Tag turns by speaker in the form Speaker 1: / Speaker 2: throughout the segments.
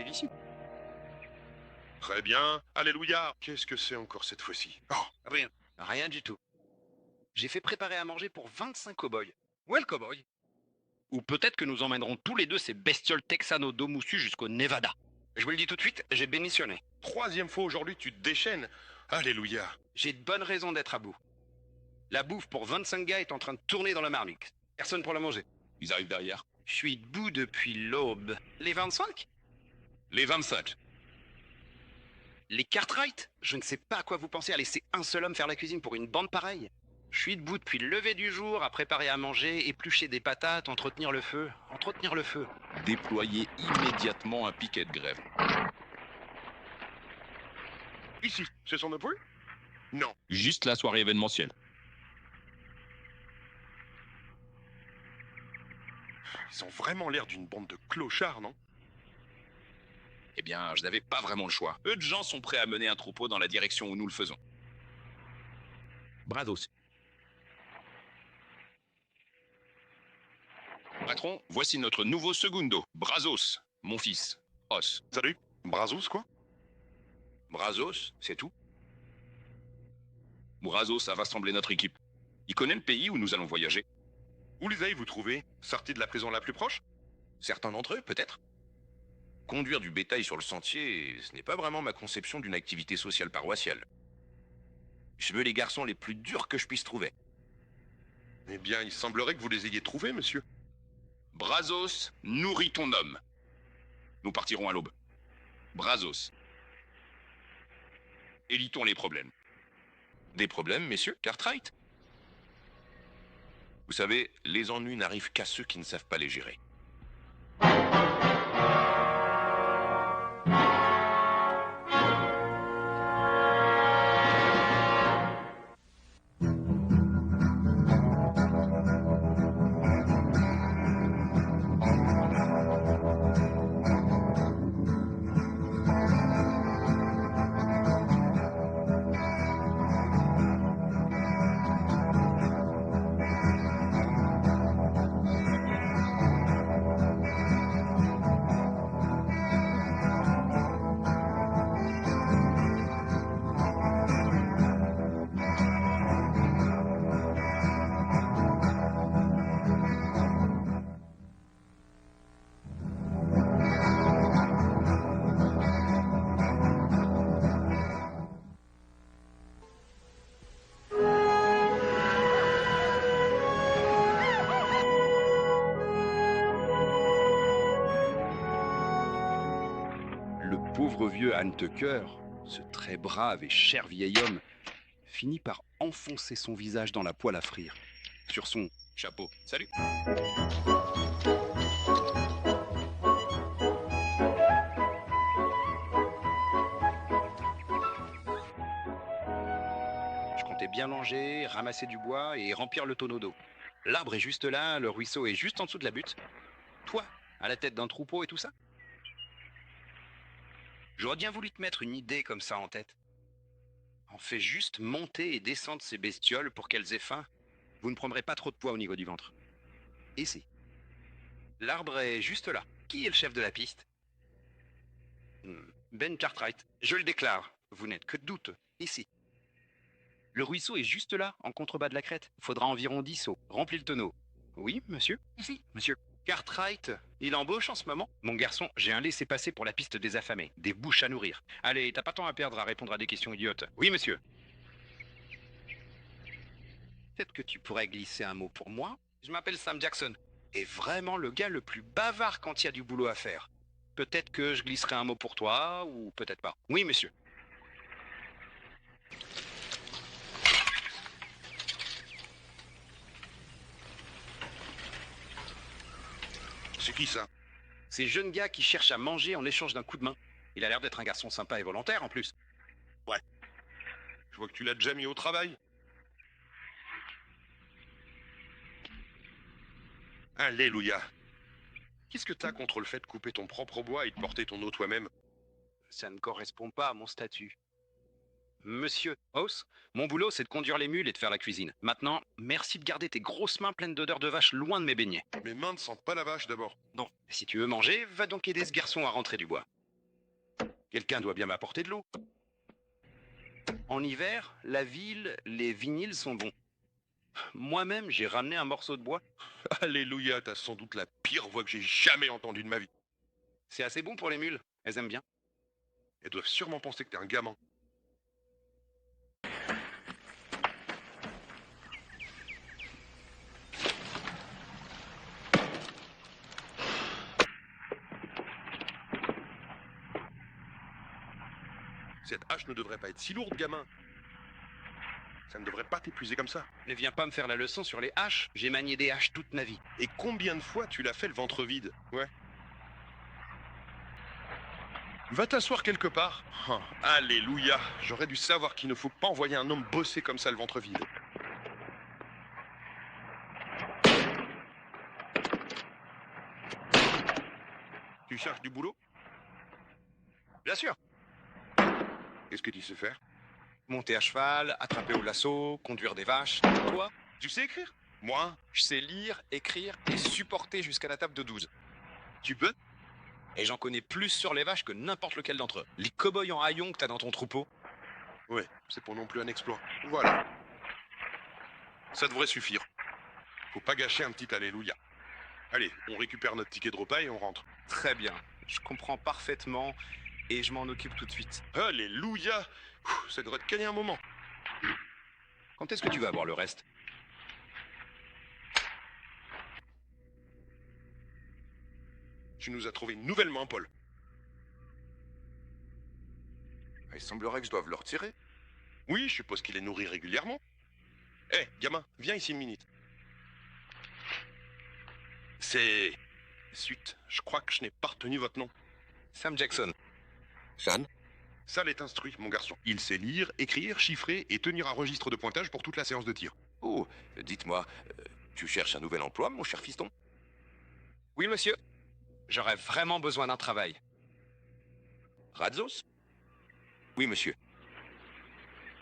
Speaker 1: arrive ici.
Speaker 2: Très bien, alléluia. Qu'est-ce que c'est encore cette fois-ci? Oh,
Speaker 1: Rien. Rien du tout. J'ai fait préparer à manger pour 25 cow-boys. Où est le cow-boy? Ou peut-être que nous emmènerons tous les deux ces bestioles texano dos moussu jusqu'au Nevada. Je vous le dis tout de suite, j'ai démissionné.
Speaker 2: troisième fois aujourd'hui, tu te déchaînes. Alléluia.
Speaker 1: J'ai de bonnes raisons d'être à bout. La bouffe pour 25 gars est en train de tourner dans la marmite. Personne pour la manger.
Speaker 3: Ils arrivent derrière.
Speaker 1: Je suis debout depuis l'aube. Les 25?
Speaker 3: Les 25.
Speaker 1: Les Cartwright? Je ne sais pas à quoi vous pensez à laisser un seul homme faire la cuisine pour une bande pareille. Je suis debout depuis le lever du jour à préparer à manger, éplucher des patates, entretenir le feu. Entretenir le feu.
Speaker 3: Déployez immédiatement un piquet de grève.
Speaker 2: Ici, c'est son avoué? Non.
Speaker 3: Juste la soirée événementielle.
Speaker 2: Ils ont vraiment l'air d'une bande de clochards, non?
Speaker 3: Eh bien, je n'avais pas vraiment le choix. Peu de gens sont prêts à mener un troupeau dans la direction où nous le faisons. Brazos. Patron, voici notre nouveau segundo, Brazos, mon fils, Os.
Speaker 2: Salut. Brazos, quoi?
Speaker 3: Brazos, c'est tout. Brazos a rassemblé notre équipe. Il connaît le pays où nous allons voyager.
Speaker 2: Où les avez-vous trouvés? Sortis de la prison la plus proche?
Speaker 4: Certains d'entre eux, peut-être. Conduire du bétail sur le sentier, ce n'est pas vraiment ma conception d'une activité sociale paroissiale. Je veux les garçons les plus durs que je puisse trouver.
Speaker 2: Eh bien, il semblerait que vous les ayez trouvés, monsieur.
Speaker 3: Brazos, nourris ton homme. Nous partirons à l'aube. Brazos. Évitons les problèmes.
Speaker 4: Des problèmes, messieurs Cartwright? Vous savez, les ennuis n'arrivent qu'à ceux qui ne savent pas les gérer.
Speaker 1: Le pauvre vieux Anne Tucker, ce très brave et cher vieil homme, finit par enfoncer son visage dans la poêle à frire. Sur son
Speaker 3: Chapeau. Salut.
Speaker 1: Je comptais bien manger, ramasser du bois et remplir le tonneau d'eau. L'arbre est juste là, le ruisseau est juste en dessous de la butte. Toi, à la tête d'un troupeau et tout ça? J'aurais bien voulu te mettre une idée comme ça en tête. On fait juste monter et descendre ces bestioles pour qu'elles aient faim. Vous ne prendrez pas trop de poids au niveau du ventre. Ici. L'arbre est juste là. Qui est le chef de la piste? Ben Cartwright. Je le déclare. Vous n'êtes que de doute. Ici. Le ruisseau est juste là, en contrebas de la crête. Il faudra environ 10 seaux. Remplis le tonneau. Oui, monsieur? Ici. Monsieur Cartwright, il embauche en ce moment? Mon garçon, j'ai un laissez-passer pour la piste des affamés. Des bouches à nourrir. Allez, t'as pas tant à perdre à répondre à des questions idiotes. Oui, monsieur. Peut-être que tu pourrais glisser un mot pour moi? Je m'appelle Sam Jackson. Et vraiment le gars le plus bavard quand il y a du boulot à faire. Peut-être que je glisserai un mot pour toi, ou peut-être pas. Oui, monsieur.
Speaker 2: C'est qui ça?
Speaker 1: Ces jeunes gars qui cherchent à manger en échange d'un coup de main. Il a l'air d'être un garçon sympa et volontaire en plus.
Speaker 2: Je vois que tu l'as déjà mis au travail. Alléluia. Qu'est-ce que t'as contre le fait de couper ton propre bois et de porter ton eau toi-même?
Speaker 1: Ça ne correspond pas à mon statut. Monsieur House, mon boulot c'est de conduire les mules et de faire la cuisine. Maintenant, merci de garder tes grosses mains pleines d'odeur de vache loin de mes beignets.
Speaker 2: Mes mains ne sentent pas la vache d'abord.
Speaker 1: Bon, si tu veux manger, va donc aider ce garçon à rentrer du bois.
Speaker 2: Quelqu'un doit bien m'apporter de l'eau.
Speaker 1: En hiver, la ville, les vinyles sont bons. Moi-même, j'ai ramené un morceau de bois.
Speaker 2: Alléluia, t'as sans doute la pire voix que j'ai jamais entendue de ma vie.
Speaker 1: C'est assez bon pour les mules. Elles aiment bien.
Speaker 2: Elles doivent sûrement penser que t'es un gamin. Cette hache ne devrait pas être si lourde, gamin. Ça ne devrait pas t'épuiser comme ça.
Speaker 1: Ne viens pas me faire la leçon sur les haches. J'ai manié des haches toute ma vie.
Speaker 2: Et combien de fois tu l'as fait le ventre vide? Ouais. Va t'asseoir quelque part. Oh, alléluia. J'aurais dû savoir qu'il ne faut pas envoyer un homme bosser comme ça le ventre vide. Tu cherches du boulot?
Speaker 1: Bien sûr.
Speaker 2: Qu'est-ce que tu sais faire?
Speaker 1: Monter à cheval, attraper au lasso, conduire des vaches. Toi,
Speaker 2: Tu sais écrire? Moi?
Speaker 1: je sais lire, écrire et supporter jusqu'à la table de 12.
Speaker 2: Tu peux?
Speaker 1: Et j'en connais plus sur les vaches que n'importe lequel d'entre eux. Les cow-boys en haillons que t'as dans ton troupeau.
Speaker 2: Ouais, c'est pas non plus un exploit. Voilà. Ça devrait suffire. Faut pas gâcher un petit alléluia. Allez, on récupère notre ticket de repas et on rentre.
Speaker 1: Très bien. Je comprends parfaitement et je m'en occupe tout de suite.
Speaker 2: Alléluia! Ça devrait te gagner un moment.
Speaker 1: Quand est-ce que tu vas avoir le reste?
Speaker 2: Tu nous as trouvé nouvellement, Paul.
Speaker 4: Il semblerait que je doive le retirer.
Speaker 2: Oui, je suppose qu'il est nourri régulièrement. Hé, gamin, viens ici une minute. C'est... Zut, je crois que je n'ai pas retenu votre nom.
Speaker 1: Sam Jackson.
Speaker 4: San?
Speaker 2: Ça l'est instruit, mon garçon. Il sait lire, écrire, chiffrer et tenir un registre de pointage pour toute la séance de tir.
Speaker 4: Oh, dites-moi, tu cherches un nouvel emploi, mon cher fiston?
Speaker 1: Oui, monsieur. J'aurais vraiment besoin d'un travail.
Speaker 4: Radzos? Oui, monsieur.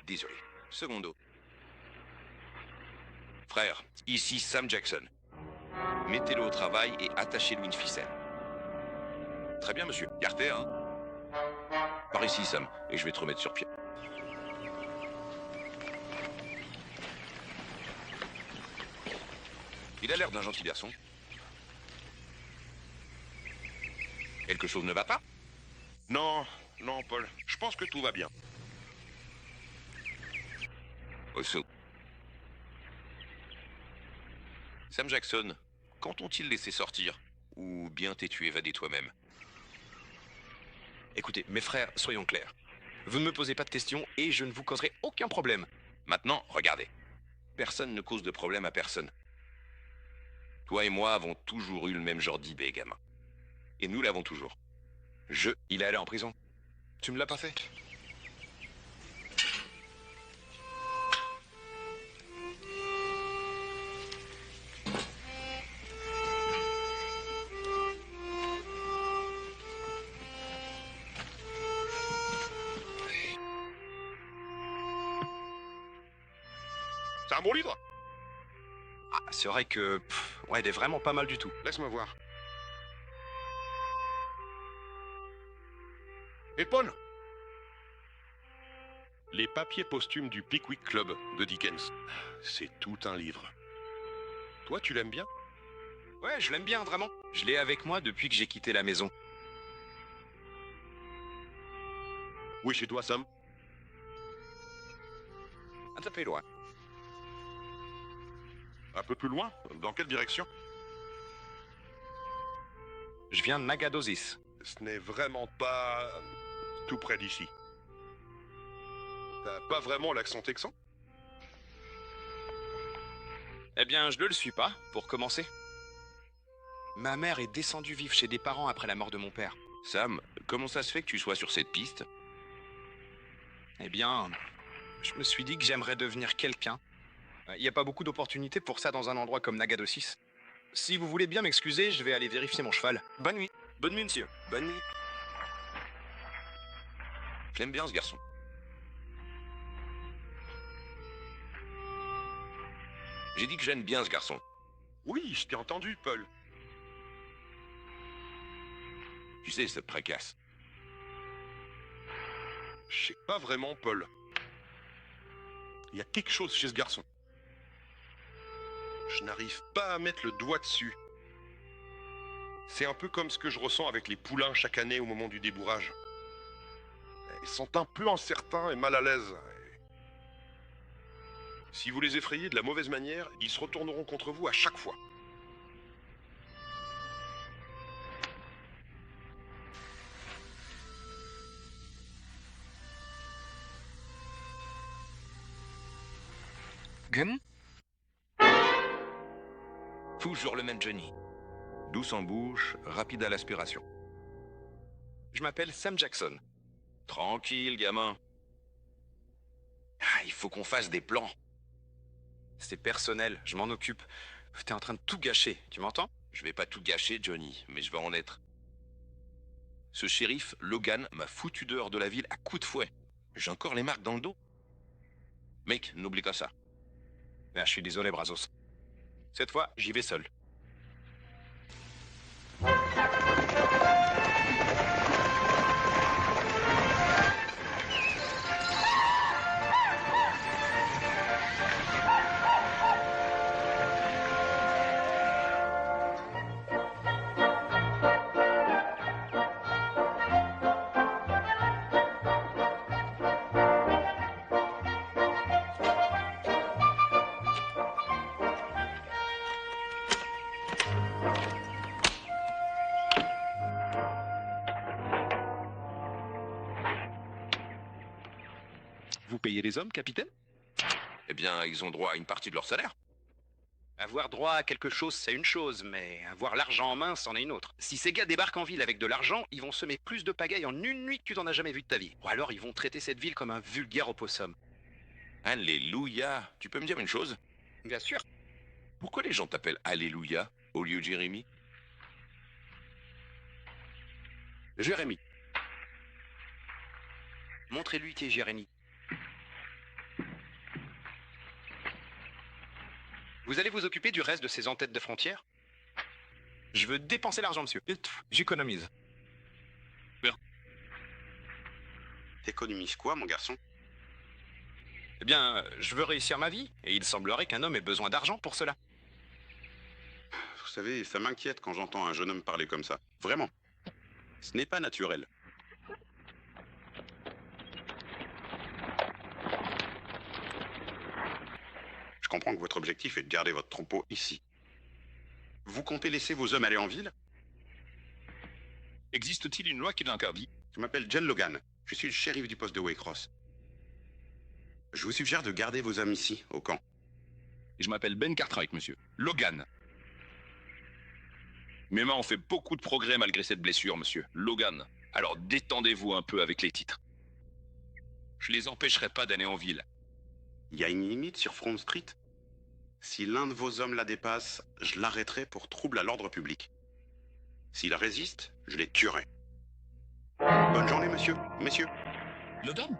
Speaker 4: Désolé. Secondo. Frère, ici Sam Jackson. Mettez-le au travail et attachez-lui une ficelle. Très bien, monsieur. Carter, hein? Par ici, Sam, et je vais te remettre sur pied. Il a l'air d'un gentil garçon. Quelque chose ne va pas?
Speaker 2: Non, non, Paul. Je pense que tout va bien.
Speaker 4: Osso. Sam Jackson, quand t'ont-ils laissé sortir? Ou bien t'es-tu évadé toi-même?
Speaker 1: Écoutez, mes frères, soyons clairs. Vous ne me posez pas de questions et je ne vous causerai aucun problème.
Speaker 4: Maintenant, regardez. Personne ne cause de problème à personne. Toi et moi avons toujours eu le même genre d'idée, gamin. Et nous l'avons toujours.
Speaker 1: Il est allé en prison. Tu me l'as pas fait?
Speaker 2: C'est un bon livre?
Speaker 1: Ah, c'est vrai que... ouais, il est vraiment pas mal du tout.
Speaker 2: Laisse-moi voir. Et Paul? Les papiers posthumes du Pickwick Club de Dickens. C'est tout un livre. Toi, tu l'aimes bien?
Speaker 1: Ouais, je l'aime bien, vraiment. Je l'ai avec moi depuis que j'ai quitté la maison.
Speaker 2: Oui, chez toi, Sam.
Speaker 1: Un peu loin.
Speaker 2: Un peu plus loin? Dans quelle direction?
Speaker 1: Je viens de Nagadosis.
Speaker 2: Ce n'est vraiment pas tout près d'ici. T'as pas vraiment l'accent texan?
Speaker 1: Eh bien, je ne le suis pas, pour commencer. Ma mère est descendue vivre chez des parents après la mort de mon père.
Speaker 4: Sam, comment ça se fait que tu sois sur cette piste?
Speaker 1: Eh bien, je me suis dit que j'aimerais devenir quelqu'un. Il n'y a pas beaucoup d'opportunités pour ça dans un endroit comme Nagadosis. Si vous voulez bien m'excuser, je vais aller vérifier mon cheval. Bonne nuit. Bonne nuit, monsieur. Bonne nuit.
Speaker 4: Je l'aime bien, ce garçon. J'ai dit que j'aime bien ce garçon.
Speaker 2: Oui, je t'ai entendu, Paul.
Speaker 4: Tu sais, cette précasse.
Speaker 2: Je sais pas vraiment, Paul. Il y a quelque chose chez ce garçon. Je n'arrive pas à mettre le doigt dessus. C'est un peu comme ce que je ressens avec les poulains chaque année au moment du débourrage. Ils sont un peu incertains et mal à l'aise. Si vous les effrayez de la mauvaise manière, ils se retourneront contre vous à chaque fois.
Speaker 5: Gun?
Speaker 4: Toujours le même Johnny. Douce en bouche, rapide à l'aspiration.
Speaker 1: Je m'appelle Sam Jackson.
Speaker 4: Tranquille, gamin. Ah, il faut qu'on fasse des plans.
Speaker 1: C'est personnel, je m'en occupe. T'es en train de tout gâcher, tu m'entends?
Speaker 4: Je vais pas tout gâcher, Johnny, mais je vais en être. Ce shérif, Logan, m'a foutu dehors de la ville à coups de fouet. J'ai encore les marques dans le dos. Mec, n'oublie pas ça.
Speaker 1: Ah, je suis désolé, Brazos. Cette fois, j'y vais seul. Vous payez les hommes, capitaine?
Speaker 4: Eh bien, ils ont droit à une partie de leur salaire.
Speaker 1: Avoir droit à quelque chose, c'est une chose, mais avoir l'argent en main, c'en est une autre. Si ces gars débarquent en ville avec de l'argent, ils vont semer plus de pagaille en une nuit que tu n'en as jamais vu de ta vie. Ou alors ils vont traiter cette ville comme un vulgaire opossum.
Speaker 4: Alléluia. Tu peux me dire une chose?
Speaker 1: Bien sûr.
Speaker 4: Pourquoi les gens t'appellent Alléluia au lieu de Jérémie?
Speaker 1: Jérémy. Montrez-lui qui est Jérémy. Vous allez vous occuper du reste de ces en-têtes de frontières? Je veux dépenser l'argent, monsieur.
Speaker 5: J'économise.
Speaker 1: T'économises quoi, mon garçon? Eh bien, je veux réussir ma vie, et il semblerait qu'un homme ait besoin d'argent pour cela.
Speaker 6: Vous savez, ça m'inquiète quand j'entends un jeune homme parler comme ça. Vraiment. Ce n'est pas naturel. Je comprends que votre objectif est de garder votre troupeau ici. Vous comptez laisser vos hommes aller en ville?
Speaker 3: Existe-t-il une loi qui l'interdit?
Speaker 6: Je m'appelle John Logan. Je suis le shérif du poste de Waycross. Je vous suggère de garder vos hommes ici, au camp.
Speaker 3: Et je m'appelle Ben Cartwright, monsieur. Logan. Mes mains ont fait beaucoup de progrès malgré cette blessure, monsieur. Logan. Alors détendez-vous un peu avec les titres. Je les empêcherai pas d'aller en ville.
Speaker 6: Il y a une limite sur Front Street. Si l'un de vos hommes la dépasse, je l'arrêterai pour trouble à l'ordre public. S'il résiste, je les tuerai. Bonne journée, monsieur. Messieurs.
Speaker 3: Logan?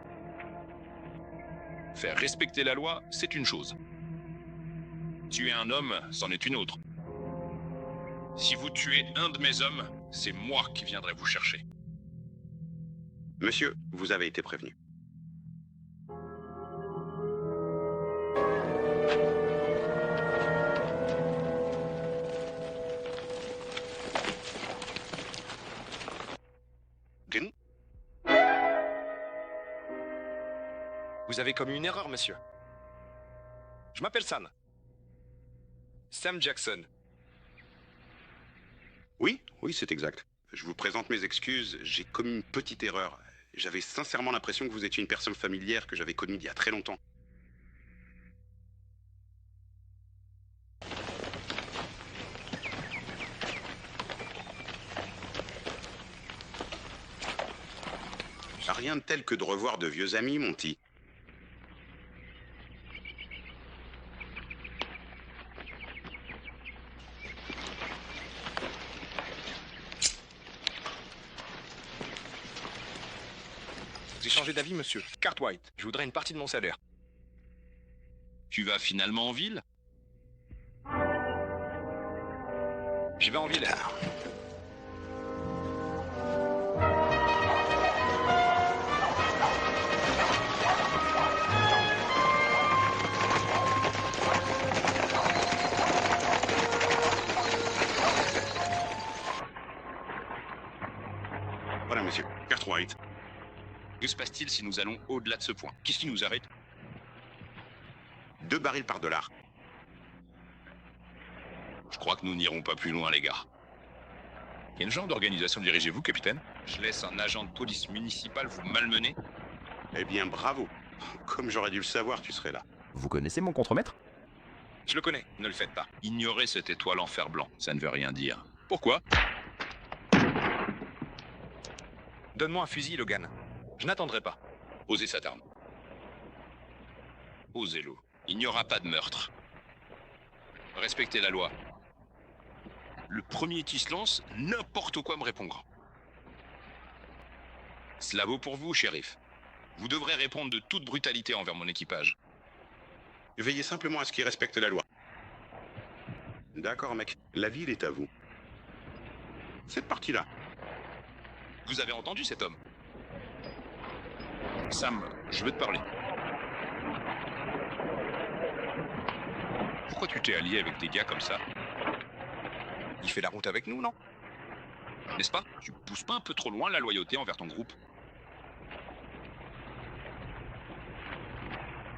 Speaker 3: Faire respecter la loi, c'est une chose. Tuer un homme, c'en est une autre. Si vous tuez un de mes hommes, c'est moi qui viendrai vous chercher.
Speaker 6: Monsieur, vous avez été prévenu.
Speaker 1: Gun? Vous avez commis une erreur, monsieur. Je m'appelle Sam. Sam Jackson.
Speaker 6: Oui, c'est exact. Je vous présente mes excuses, j'ai commis une petite erreur. J'avais sincèrement l'impression que vous étiez une personne familière que j'avais connue il y a très longtemps. Rien de tel que de revoir de vieux amis, Monty.
Speaker 1: J'ai changé d'avis, monsieur. Cartwright, je voudrais une partie de mon salaire.
Speaker 3: Tu vas finalement en ville?
Speaker 1: Je vais en ville.
Speaker 6: Cartwright.
Speaker 3: Que se passe-t-il si nous allons au-delà de ce point? Qu'est-ce qui nous arrête?
Speaker 6: 2 barils par dollar.
Speaker 3: Je crois que nous n'irons pas plus loin, les gars. Quel genre d'organisation dirigez-vous, capitaine? Je laisse un agent de police municipale vous malmener?
Speaker 6: Eh bien, bravo. Comme j'aurais dû le savoir, tu serais là.
Speaker 5: Vous connaissez mon contremaître?
Speaker 3: Je le connais, ne le faites pas. Ignorez cette étoile en fer blanc, ça ne veut rien dire. Pourquoi?
Speaker 1: Donne-moi un fusil, Logan. Je n'attendrai pas.
Speaker 3: Osez cette arme. Osez-le. Il n'y aura pas de meurtre. Respectez la loi. Le premier qui se lance, n'importe quoi me répondra. Cela vaut pour vous, shérif. Vous devrez répondre de toute brutalité envers mon équipage.
Speaker 6: Veillez simplement à ce qu'il respecte la loi. D'accord, mec. La ville est à vous. Cette partie-là.
Speaker 3: Vous avez entendu cet homme? Sam, je veux te parler. Pourquoi tu t'es allié avec des gars comme ça?
Speaker 1: Il fait la route avec nous, non?
Speaker 3: N'est-ce pas? Tu pousses pas un peu trop loin la loyauté envers ton groupe?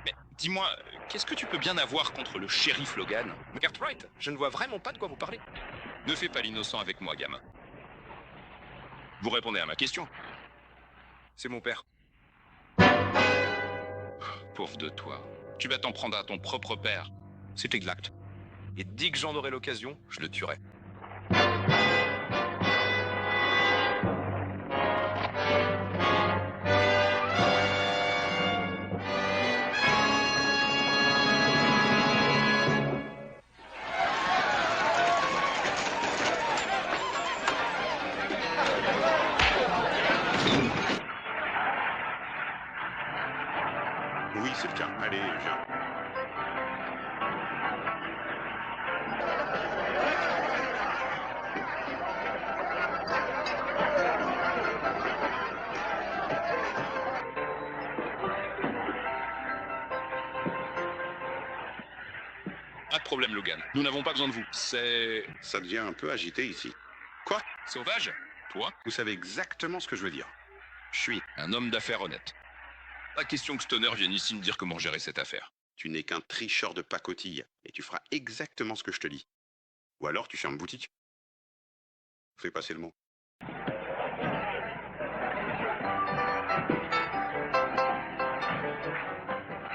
Speaker 3: Mais dis-moi, qu'est-ce que tu peux bien avoir contre le shérif Logan?
Speaker 1: Cartwright, je ne vois vraiment pas de quoi vous parlez.
Speaker 3: Ne fais pas l'innocent avec moi, gamin. Vous répondez à ma question.
Speaker 1: C'est mon père.
Speaker 3: Pauvre de toi. Tu vas t'en prendre à ton propre père.
Speaker 1: C'est exact. Et dès que j'en aurai l'occasion, je le tuerai.
Speaker 6: Oui, c'est le cas. Allez, viens.
Speaker 3: Pas de problème, Logan. Nous n'avons pas besoin de vous. C'est...
Speaker 6: Ça devient un peu agité ici. Quoi?
Speaker 3: sauvage? Toi?
Speaker 6: Vous savez exactement ce que je veux dire. Je suis.
Speaker 3: Un homme d'affaires honnête. Pas question que Stoner vienne ici me dire comment gérer cette affaire.
Speaker 6: Tu n'es qu'un tricheur de pacotille, et tu feras exactement ce que je te dis. Ou alors tu fermes boutique. Fais passer le mot.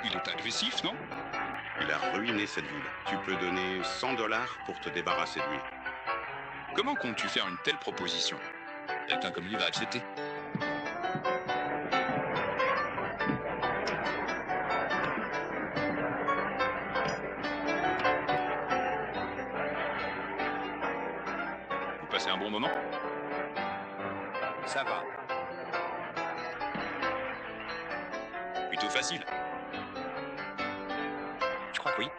Speaker 3: Il est agressif, non?
Speaker 6: Il a ruiné cette ville. Tu peux donner 100 dollars pour te débarrasser de lui.
Speaker 3: Comment comptes-tu faire une telle proposition? Quelqu'un comme lui va accepter. Vous passez un bon moment?
Speaker 1: Ça va.
Speaker 3: Plutôt facile.
Speaker 1: Je crois que oui.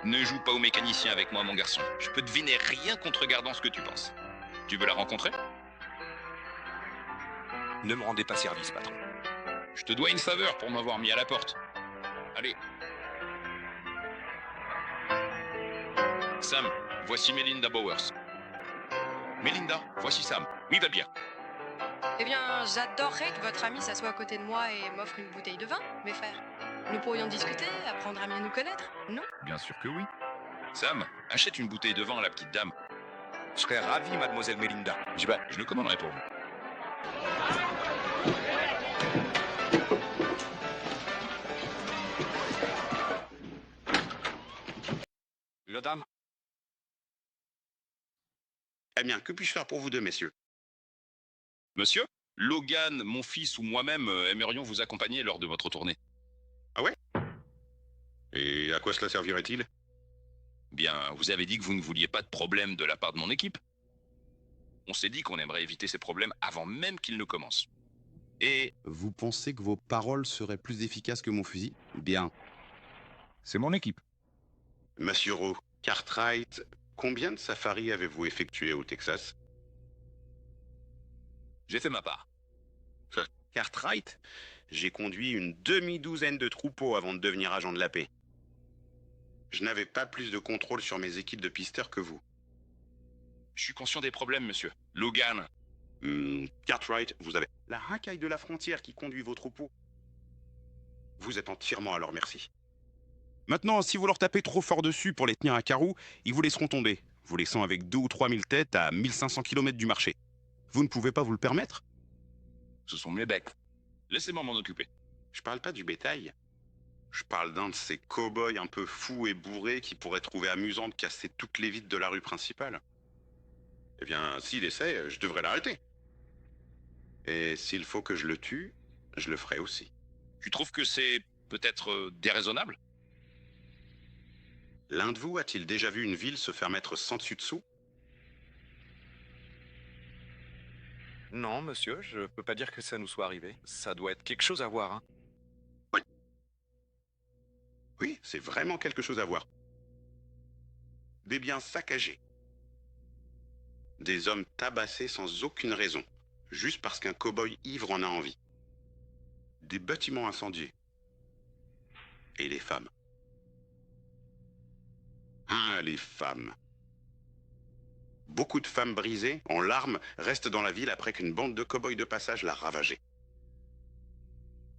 Speaker 3: Ne joue pas au mécanicien avec moi, mon garçon. Je peux deviner rien qu'en te regardant ce que tu penses. Tu veux la rencontrer?
Speaker 1: Ne me rendez pas service, patron.
Speaker 3: Je te dois une faveur pour m'avoir mis à la porte. Allez. Sam, voici Melinda Bowers. Melinda, voici Sam. Oui, va bien.
Speaker 7: Eh bien, j'adorerais que votre ami s'assoie à côté de moi et m'offre une bouteille de vin, mes frères. Nous pourrions discuter, apprendre à mieux nous connaître, non?
Speaker 3: Bien sûr que oui. Sam, achète une bouteille de vin à la petite dame.
Speaker 1: Je serais ravi, mademoiselle Melinda.
Speaker 3: Je le commanderai pour vous.
Speaker 1: La dame.
Speaker 6: Eh bien, que puis-je faire pour vous deux, messieurs?
Speaker 3: Monsieur, Logan, mon fils ou moi-même aimerions vous accompagner lors de votre tournée.
Speaker 6: Et à quoi cela servirait-il?
Speaker 3: Bien, vous avez dit que vous ne vouliez pas de problème de la part de mon équipe. On s'est dit qu'on aimerait éviter ces problèmes avant même qu'ils ne commencent. Et
Speaker 8: Vous pensez que vos paroles seraient plus efficaces que mon fusil? Bien.
Speaker 5: C'est mon équipe.
Speaker 6: Monsieur Rowe, Cartwright, combien de safaris avez-vous effectué au Texas?
Speaker 3: j'ai fait ma part.
Speaker 6: Cartwright, j'ai conduit une demi-douzaine de troupeaux avant de devenir agent de la paix. Je n'avais pas plus de contrôle sur mes équipes de pisteurs que vous.
Speaker 3: Je suis conscient des problèmes, monsieur. Logan,
Speaker 6: Cartwright, vous avez la racaille de la frontière qui conduit vos troupeaux. Vous êtes entièrement à leur merci. Maintenant, si vous leur tapez trop fort dessus pour les tenir à carreau, ils vous laisseront tomber, vous laissant avec 2 ou 3 000 têtes à 1500 km du marché. Vous ne pouvez pas vous le permettre?
Speaker 3: Ce sont mes bêtes. Laissez-moi m'en occuper.
Speaker 6: Je parle pas du bétail. Je parle d'un de ces cow-boys un peu fous et bourrés qui pourraient trouver amusant de casser toutes les vitres de la rue principale. Eh bien, s'il essaie, je devrais l'arrêter. Et s'il faut que je le tue, je le ferai aussi.
Speaker 3: Tu trouves que c'est peut-être déraisonnable?
Speaker 6: L'un de vous a-t-il déjà vu une ville se faire mettre sans dessus dessous?
Speaker 1: Non, monsieur, je peux pas dire que ça nous soit arrivé. Ça doit être quelque chose à voir, hein.
Speaker 6: Oui, c'est vraiment quelque chose à voir. Des biens saccagés. Des hommes tabassés sans aucune raison, juste parce qu'un cow-boy ivre en a envie. Des bâtiments incendiés. Et les femmes. Ah, les femmes. Beaucoup de femmes brisées, en larmes, restent dans la ville après qu'une bande de cow-boys de passage l'a ravagée.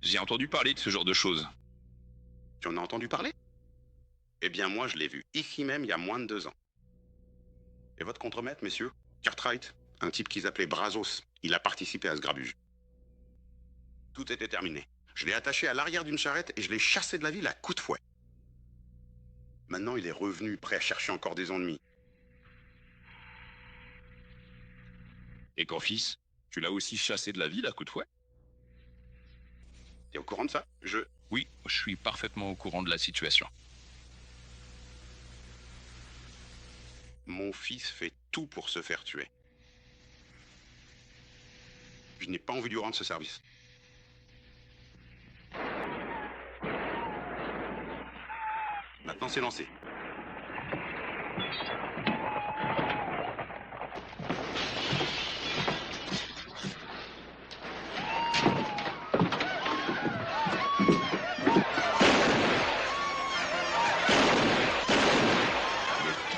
Speaker 3: J'ai entendu parler de ce genre de choses.
Speaker 6: Tu en as entendu parler? Eh bien, moi, je l'ai vu ici même il y a moins de 2 ans. Et votre contremaître, messieurs? Cartwright, un type qu'ils appelaient Brazos. Il a participé à ce grabuge. Tout était terminé. Je l'ai attaché à l'arrière d'une charrette et je l'ai chassé de la ville à coups de fouet. Maintenant, il est revenu, prêt à chercher encore des ennemis.
Speaker 3: Et qu'en fils, tu l'as aussi chassé de la ville à coups de fouet?
Speaker 6: T'es au courant de ça?
Speaker 3: Oui, je suis parfaitement au courant de la situation.
Speaker 6: Mon fils fait tout pour se faire tuer. Je n'ai pas envie de lui rendre ce service. Maintenant, c'est lancé.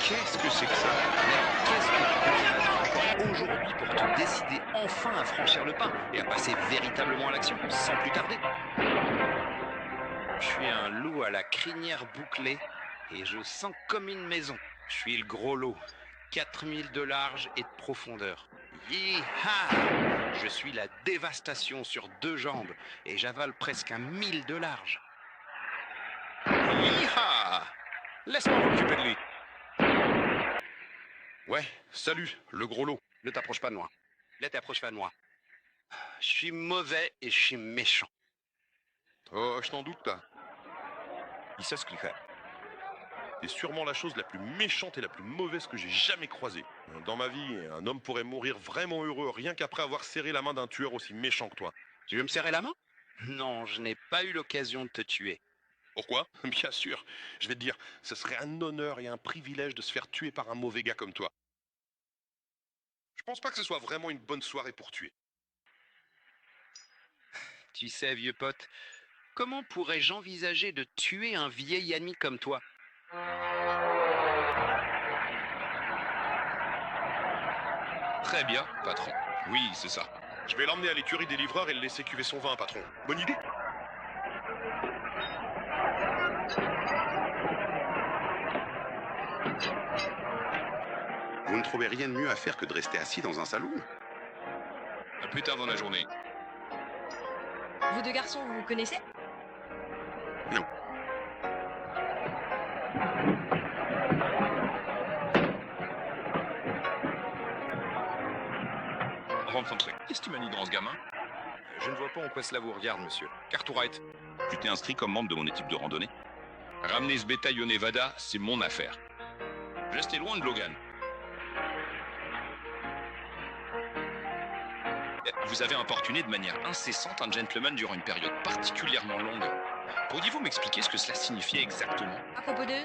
Speaker 1: Qu'est-ce que c'est que ça? Mais qu'est-ce que tu peux faire encore aujourd'hui pour te décider enfin à franchir le pas et à passer véritablement à l'action, sans plus tarder? Je suis un loup à la crinière bouclée et je sens comme une maison. Je suis le gros lot, 4000 de large et de profondeur. Yeeha! Je suis la dévastation sur 2 jambes et j'avale presque 1000 de large. Yeeha! Laisse-moi m'occuper de lui.
Speaker 2: Ouais, salut, le gros lot.
Speaker 6: Ne t'approche pas de moi.
Speaker 1: Là, t'approches pas de moi. Je suis mauvais et je suis méchant.
Speaker 2: Oh, je t'en doute, là.
Speaker 5: Il sait ce qu'il fait.
Speaker 2: C'est sûrement la chose la plus méchante et la plus mauvaise que j'ai jamais croisée. Dans ma vie, un homme pourrait mourir vraiment heureux rien qu'après avoir serré la main d'un tueur aussi méchant que toi.
Speaker 1: Tu veux me serrer la main? Non, je n'ai pas eu l'occasion de te tuer.
Speaker 2: Pourquoi? Bien sûr. Je vais te dire, ce serait un honneur et un privilège de se faire tuer par un mauvais gars comme toi. Je pense pas que ce soit vraiment une bonne soirée pour tuer.
Speaker 1: Tu sais, vieux pote, comment pourrais-je envisager de tuer un vieil ami comme toi?
Speaker 3: Très bien, patron. Oui, c'est ça.
Speaker 2: Je vais l'emmener à l'écurie des livreurs et le laisser cuver son vin, patron. Bonne idée?
Speaker 6: Vous ne trouvez rien de mieux à faire que de rester assis dans un saloon?
Speaker 3: À plus tard dans la journée.
Speaker 7: Vous deux garçons, vous vous connaissez?
Speaker 6: Non.
Speaker 3: Rentre. Qu'est-ce que tu manies dans ce gamin?
Speaker 1: Je ne vois pas en quoi cela vous regarde, monsieur.
Speaker 3: Cartwright, tu t'es inscrit comme membre de mon équipe de randonnée. Ramener ce bétail au Nevada, c'est mon affaire. Restez loin de Logan. Vous avez importuné de manière incessante un gentleman durant une période particulièrement longue. Pourriez-vous m'expliquer ce que cela signifiait exactement?
Speaker 7: À propos d'eux?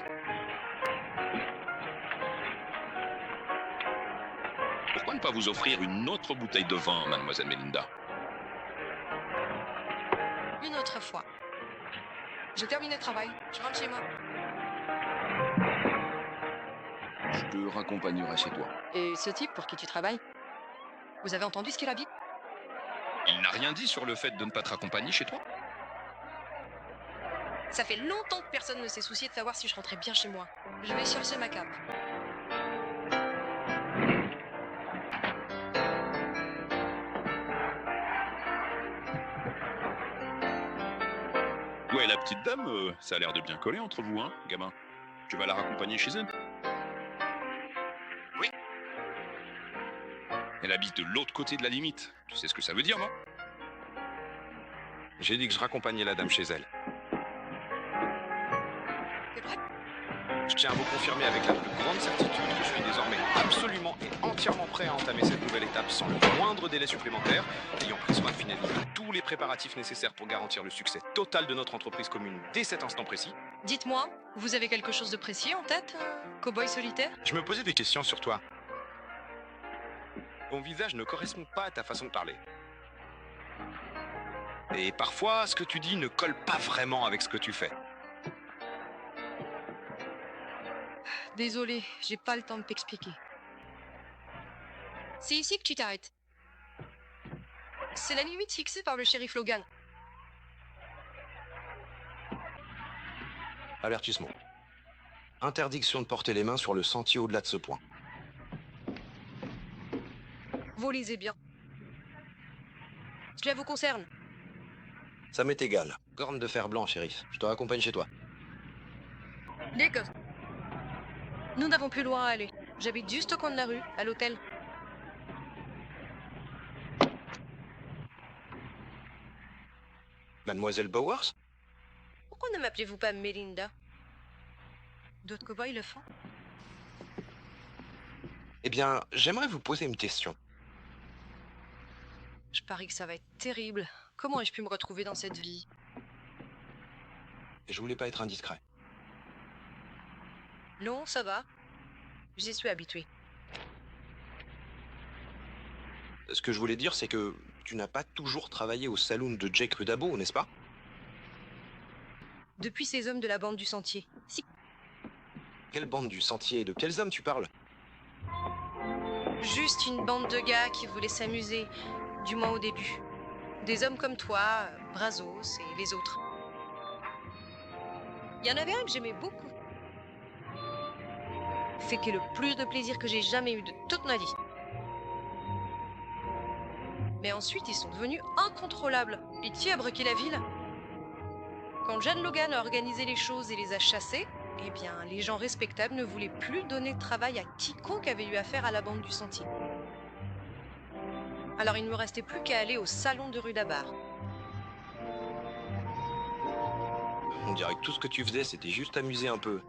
Speaker 3: Pourquoi ne pas vous offrir une autre bouteille de vin, mademoiselle Melinda?
Speaker 7: Une autre fois. J'ai terminé le travail. Je rentre chez moi.
Speaker 5: Je te raccompagnerai chez toi.
Speaker 7: Et ce type pour qui tu travailles? Vous avez entendu ce qu'il a dit?
Speaker 3: Il n'a rien dit sur le fait de ne pas te raccompagner chez toi?
Speaker 7: Ça fait longtemps que personne ne s'est soucié de savoir si je rentrais bien chez moi. Je vais chercher ma cape.
Speaker 3: Ouais, la petite dame, ça a l'air de bien coller entre vous, hein, gamin. Tu vas la raccompagner chez elle?
Speaker 1: Oui.
Speaker 3: Elle habite de l'autre côté de la limite. Tu sais ce que ça veut dire, non?
Speaker 1: J'ai dit que je raccompagnais la dame chez elle.
Speaker 7: C'est vrai?
Speaker 1: Je tiens à vous confirmer avec la plus grande certitude que je suis désormais absolument et entièrement prêt à entamer cette nouvelle étape sans le moindre délai supplémentaire, ayant pris soin de finaliser tous les préparatifs nécessaires pour garantir le succès total de notre entreprise commune dès cet instant précis.
Speaker 7: Dites-moi, vous avez quelque chose de précis en tête, cow-boy solitaire?
Speaker 1: Je me posais des questions sur toi. Ton visage ne correspond pas à ta façon de parler. Et parfois, ce que tu dis ne colle pas vraiment avec ce que tu fais.
Speaker 7: Désolé, j'ai pas le temps de t'expliquer. C'est ici que tu t'arrêtes. C'est la limite fixée par le shérif Logan.
Speaker 1: Avertissement. Interdiction de porter les mains sur le sentier au-delà de ce point.
Speaker 7: Vous lisez bien. Cela vous concerne.
Speaker 1: Ça m'est égal. Corne de fer blanc, shérif. Je te raccompagne chez toi.
Speaker 7: D'accord. Nous n'avons plus loin à aller. J'habite juste au coin de la rue, à l'hôtel.
Speaker 1: Mademoiselle Bowers?
Speaker 7: Pourquoi ne m'appelez-vous pas Melinda? D'autres cow-boys le font.
Speaker 1: Eh bien, j'aimerais vous poser une question.
Speaker 7: Je parie que ça va être terrible. Comment ai-je pu me retrouver dans cette vie?
Speaker 1: Je voulais pas être indiscret.
Speaker 7: Non, ça va. J'y suis habituée.
Speaker 1: Ce que je voulais dire, c'est que tu n'as pas toujours travaillé au saloon de Jake Rudabo, n'est-ce pas?
Speaker 7: Depuis ces hommes de la bande du Sentier. Si.
Speaker 1: Quelle bande du sentier? De quels hommes tu parles?
Speaker 7: Juste une bande de gars qui voulaient s'amuser, du moins au début. Des hommes comme toi, Brazos et les autres. Il y en avait un que j'aimais beaucoup. Fait que le plus de plaisir que j'ai jamais eu de toute ma vie. Mais ensuite, ils sont devenus incontrôlables. Pitié à broquer la ville. Quand John Logan a organisé les choses et les a chassés, eh bien, les gens respectables ne voulaient plus donner de travail à quiconque avait eu affaire à la bande du Sentier. Alors il ne me restait plus qu'à aller au salon de Rudabar.
Speaker 1: On dirait que tout ce que tu faisais, c'était juste amuser un peu.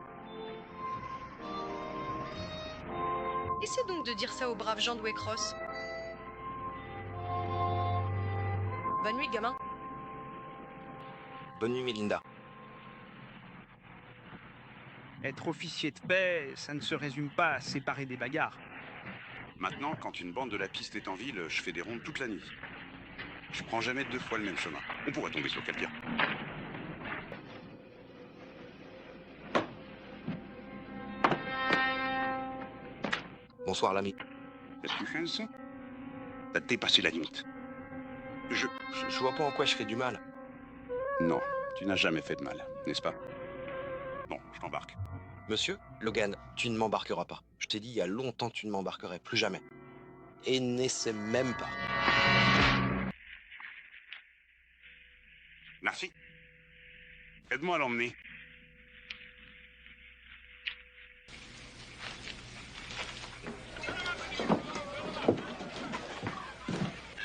Speaker 7: Essaie donc de dire ça aux braves gens de Waycross. Bonne nuit, gamin.
Speaker 1: Bonne nuit, Melinda.
Speaker 9: Être officier de paix, ça ne se résume pas à séparer des bagarres.
Speaker 6: Maintenant, quand une bande de la piste est en ville, je fais des rondes toute la nuit. Je prends jamais 2 fois le même chemin. On pourrait tomber sur quelqu'un.
Speaker 1: Bonsoir, l'ami.
Speaker 6: Qu'est-ce que tu fais, ça? T'as dépassé la limite.
Speaker 1: Je vois pas en quoi je fais du mal.
Speaker 6: Non, tu n'as jamais fait de mal, n'est-ce pas? Bon, je t'embarque.
Speaker 1: Monsieur, Logan, tu ne m'embarqueras pas. Je t'ai dit il y a longtemps que tu ne m'embarquerais plus jamais. Et n'essaie même pas.
Speaker 6: Merci. Aide-moi à l'emmener.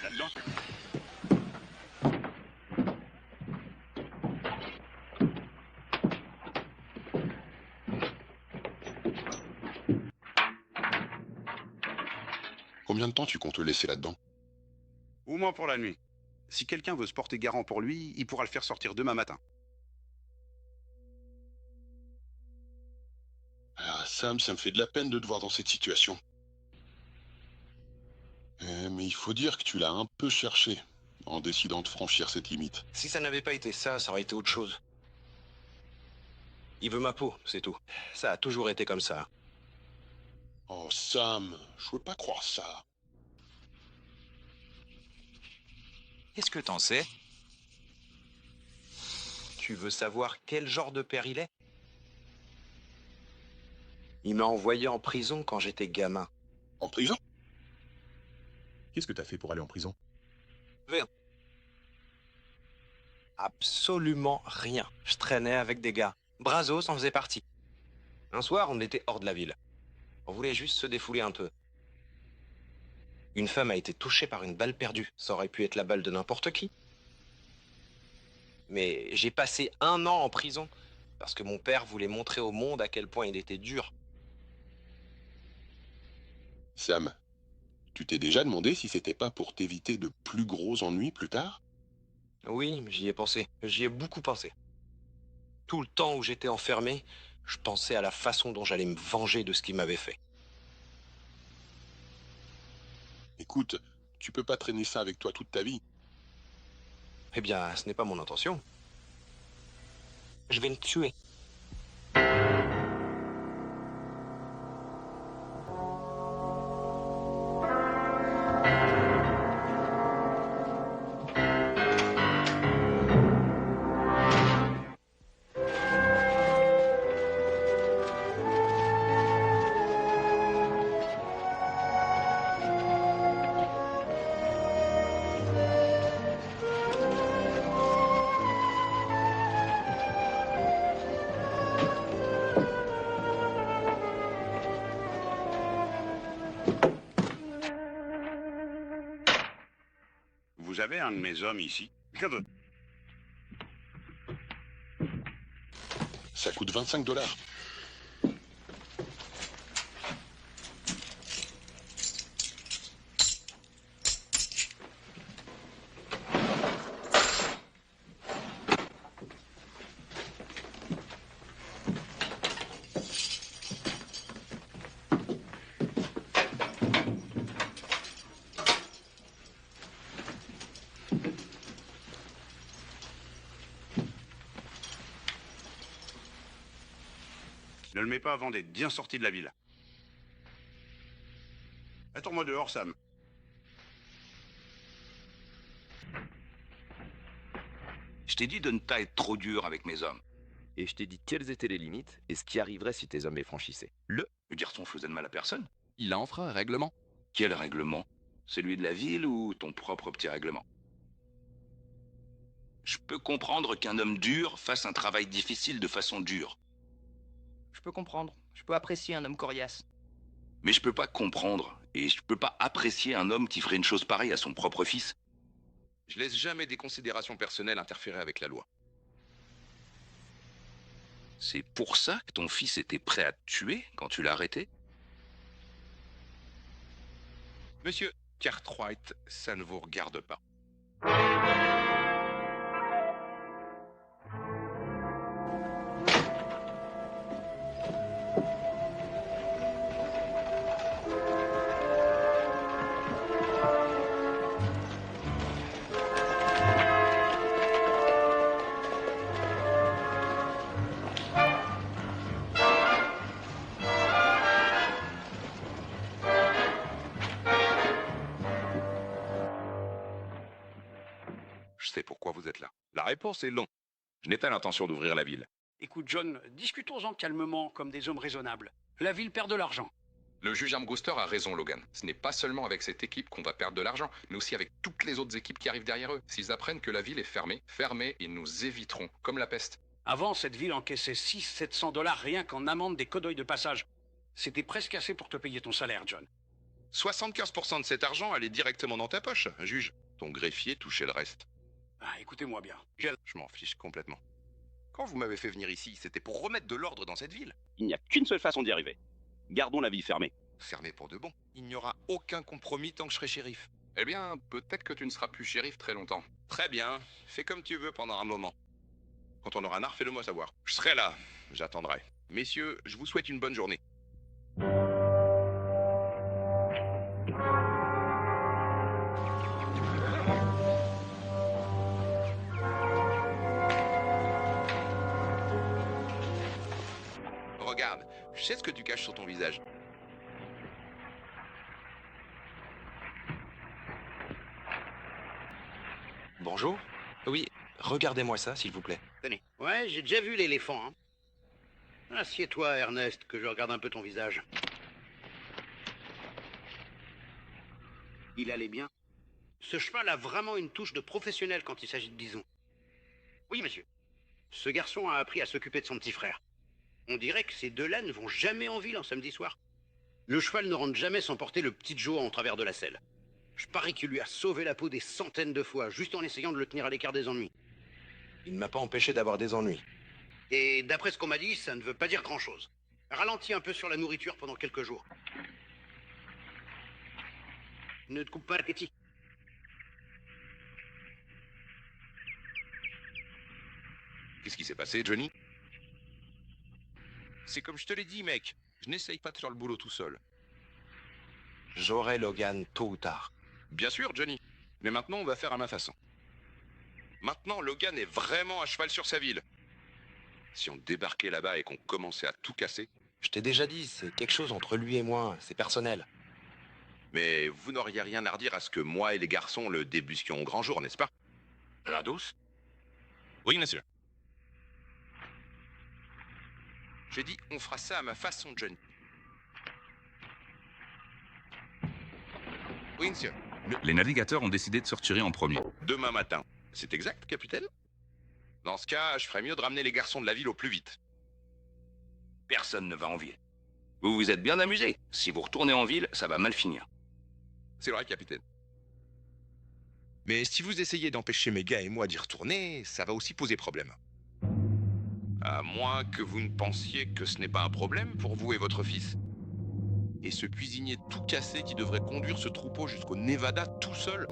Speaker 6: Là-dedans.
Speaker 2: Combien de temps tu comptes le laisser là-dedans?
Speaker 6: Au moins pour la nuit. Si quelqu'un veut se porter garant pour lui, il pourra le faire sortir demain matin.
Speaker 2: Ah, Sam, ça me fait de la peine de te voir dans cette situation. Mais il faut dire que tu l'as un peu cherché en décidant de franchir cette limite.
Speaker 1: Si ça n'avait pas été ça, ça aurait été autre chose. Il veut ma peau, c'est tout. Ça a toujours été comme ça.
Speaker 2: Oh, Sam, je veux pas croire ça.
Speaker 5: Qu'est-ce que t'en sais?
Speaker 10: Tu veux savoir quel genre de père il est? Il m'a envoyé en prison quand j'étais gamin.
Speaker 2: En prison? Qu'est-ce que t'as fait pour aller en prison?
Speaker 10: Rien. Absolument rien. Je traînais avec des gars. Brazos en faisait partie. Un soir, on était hors de la ville. On voulait juste se défouler un peu. Une femme a été touchée par une balle perdue. Ça aurait pu être la balle de n'importe qui. Mais j'ai passé 1 an en prison parce que mon père voulait montrer au monde à quel point il était dur.
Speaker 2: Sam, tu t'es déjà demandé si c'était pas pour t'éviter de plus gros ennuis plus tard?
Speaker 10: Oui, j'y ai pensé. J'y ai beaucoup pensé. Tout le temps où j'étais enfermé, je pensais à la façon dont j'allais me venger de ce qu'il m'avait fait.
Speaker 2: Écoute, tu peux pas traîner ça avec toi toute ta vie.
Speaker 10: Eh bien, ce n'est pas mon intention. Je vais le tuer.
Speaker 6: Vous avez un de mes hommes ici?
Speaker 2: Ça coûte 25 $.
Speaker 6: Ne le mets pas avant d'être bien sorti de la ville. Attends-moi dehors, Sam.
Speaker 4: Je t'ai dit de ne pas être trop dur avec mes hommes.
Speaker 5: Et je t'ai dit quelles étaient les limites et ce qui arriverait si tes hommes les franchissaient.
Speaker 4: Le garçon faisait de mal à personne.
Speaker 5: Il a enfin un règlement.
Speaker 4: Quel règlement? Celui de la ville ou ton propre petit règlement? Je peux comprendre qu'un homme dur fasse un travail difficile de façon dure.
Speaker 9: Je peux comprendre. Je peux apprécier un homme coriace.
Speaker 4: Mais je peux pas comprendre et je peux pas apprécier un homme qui ferait une chose pareille à son propre fils.
Speaker 3: Je laisse jamais des considérations personnelles interférer avec la loi.
Speaker 4: C'est pour ça que ton fils était prêt à te tuer quand tu l'as arrêté?
Speaker 3: Monsieur Cartwright, ça ne vous regarde pas. Je sais pourquoi vous êtes là. La réponse est non. Je n'ai pas l'intention d'ouvrir la ville.
Speaker 11: Écoute, John, discutons-en calmement comme des hommes raisonnables. La ville perd de l'argent.
Speaker 3: Le juge Armbruster a raison, Logan. Ce n'est pas seulement avec cette équipe qu'on va perdre de l'argent, mais aussi avec toutes les autres équipes qui arrivent derrière eux. S'ils apprennent que la ville est fermée, ils nous éviteront, comme la peste.
Speaker 11: Avant, cette ville encaissait 600-700 $ rien qu'en amende des cow-boys de passage. C'était presque assez pour te payer ton salaire, John.
Speaker 3: 75% de cet argent allait directement dans ta poche, juge. Ton greffier touchait le reste.
Speaker 11: Ah, écoutez-moi bien.
Speaker 3: Je m'en fiche complètement. Quand vous m'avez fait venir ici, c'était pour remettre de l'ordre dans cette ville.
Speaker 1: Il n'y a qu'une seule façon d'y arriver. Gardons la ville fermée.
Speaker 3: Fermé pour de bon. Il n'y aura aucun compromis tant que je serai shérif. Eh bien, peut-être que tu ne seras plus shérif très longtemps. Très bien. Fais comme tu veux pendant un moment. Quand on aura un art, fais-le moi savoir. Je serai là. J'attendrai. Messieurs, je vous souhaite une bonne journée. Regarde, je sais ce que tu caches sur ton visage.
Speaker 10: Bonjour. Oui, regardez-moi ça, s'il vous plaît.
Speaker 11: Tenez. Ouais, j'ai déjà vu l'éléphant, hein. Assieds-toi, Ernest, que je regarde un peu ton visage. Il allait bien. Ce cheval a vraiment une touche de professionnel quand il s'agit de bison. Oui, monsieur. Ce garçon a appris à s'occuper de son petit frère. On dirait que ces deux-là ne vont jamais en ville un samedi soir. Le cheval ne rentre jamais sans porter le petit Joe en travers de la selle. Je parie qu'il lui a sauvé la peau des centaines de fois, juste en essayant de le tenir à l'écart des ennuis.
Speaker 10: Il ne m'a pas empêché d'avoir des ennuis.
Speaker 11: Et d'après ce qu'on m'a dit, ça ne veut pas dire grand-chose. Ralentis un peu sur la nourriture pendant quelques jours. Ne te coupe pas l'appétit.
Speaker 4: Qu'est-ce qui s'est passé, Johnny? C'est comme je te l'ai dit, mec. Je n'essaye pas de faire le boulot tout seul.
Speaker 10: J'aurai Logan tôt ou tard.
Speaker 3: Bien sûr, Johnny. Mais maintenant, on va faire à ma façon. Maintenant, Logan est vraiment à cheval sur sa ville. Si on débarquait là-bas et qu'on commençait à tout casser...
Speaker 10: Je t'ai déjà dit, c'est quelque chose entre lui et moi, c'est personnel.
Speaker 3: Mais vous n'auriez rien à redire à ce que moi et les garçons le débusquions au grand jour, n'est-ce pas?
Speaker 4: La douce?
Speaker 3: Oui, monsieur. J'ai dit, on fera ça à ma façon, Johnny. Oui, monsieur.
Speaker 12: Les navigateurs ont décidé de se retirer en premier.
Speaker 3: Demain matin. C'est exact, capitaine? Dans ce cas, je ferais mieux de ramener les garçons de la ville au plus vite.
Speaker 13: Personne ne va en ville. Vous vous êtes bien amusés. Si vous retournez en ville, ça va mal finir.
Speaker 3: C'est vrai, capitaine. Mais si vous essayez d'empêcher mes gars et moi d'y retourner, ça va aussi poser problème. À moins que vous ne pensiez que ce n'est pas un problème pour vous et votre fils. Et ce cuisinier tout cassé qui devrait conduire ce troupeau jusqu'au Nevada tout seul.